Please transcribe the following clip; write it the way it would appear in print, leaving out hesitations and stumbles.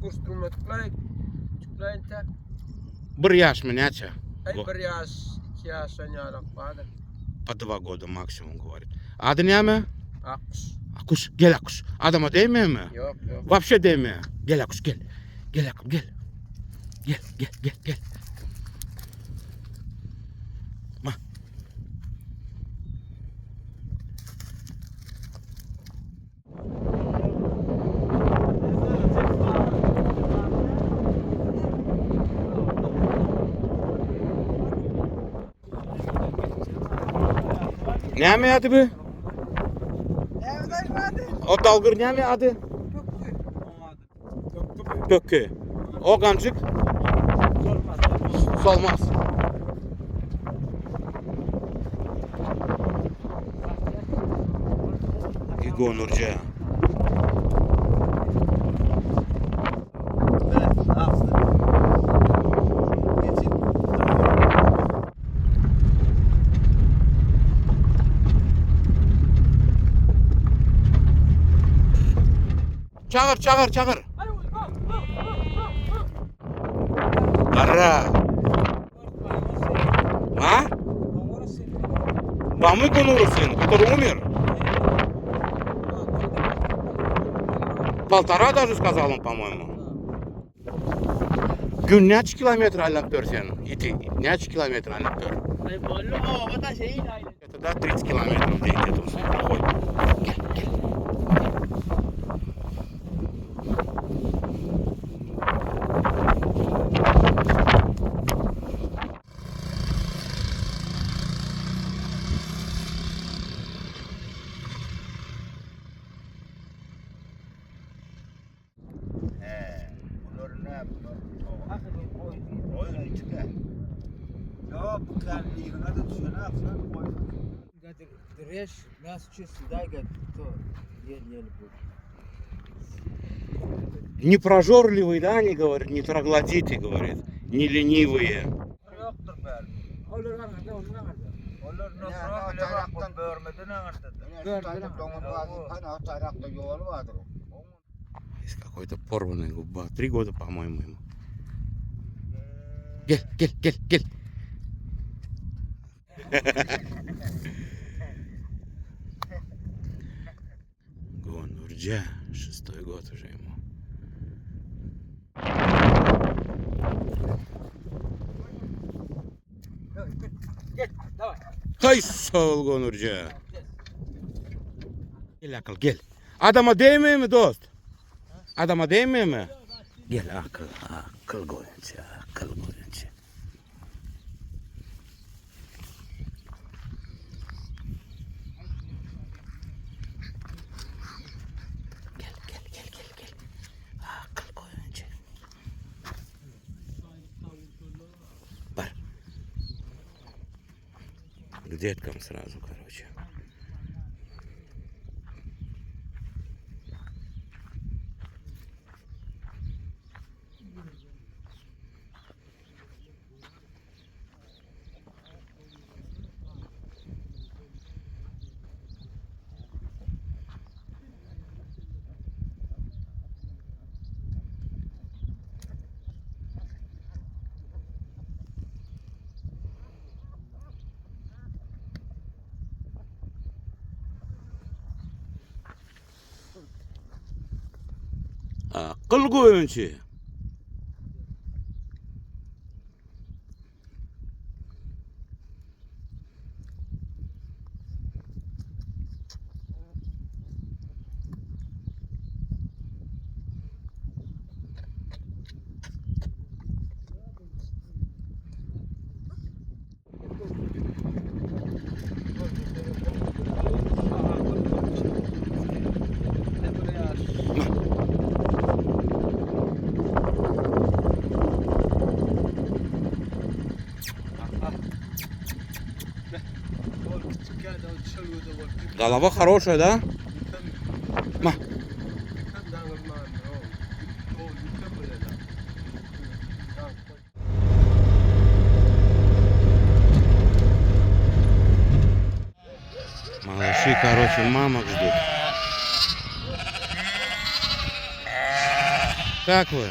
kurstrumla tıklayın. Tıklayın tek. Bir yaş mı neçe? Bir yaş, 2 yaş oynayalım vardır. По 2 года максимум говорит. Adı ne mi? Akkuş. Akuş, gel Akuş. Adama değmiyor mi? Yok yok. Вообще değmiyor. Gel Akuş gel. Gel Akuş gel. Gel gel gel gel. Ma. Ne mi adı bu? O dalgır ne mi adı? Pökkü. O gancık? Solmaz. İgo Nurca. Çağır çağır çağır. Ara. Ha? Вам игнору сын, который умер. 1,5 даже сказал он, по-моему. Gün neç kilometre aylaktör senin? İti neç kilometre aylaktör? Это да, 30 километров в день где-то проходит. Gel, gel. Режь мясо чисто, дай, говорит, то еле будет. Не прожорливый, да, они говорят, не троглодиты, говорят, не ленивые. Есть какой-то порванный губа. 3 года, по-моему, ему. Гель, гель, гель, гель. Гон Урджа, 6-й год уже ему. Давай. Hay sağ ol Gonurca. Gel akıl gel. Adama değmiyor mu dost? Adama değmiyor mu? Gel akıl, akıl Gonurca, akıl Gonurca. Gel gel gel gel gel. Akıl Gonurca. Бар. К деткам сразу, короче. Akıl koyuncu. Голова хорошая, да? Ма. Малыши, короче, мамок ждут. Как вы?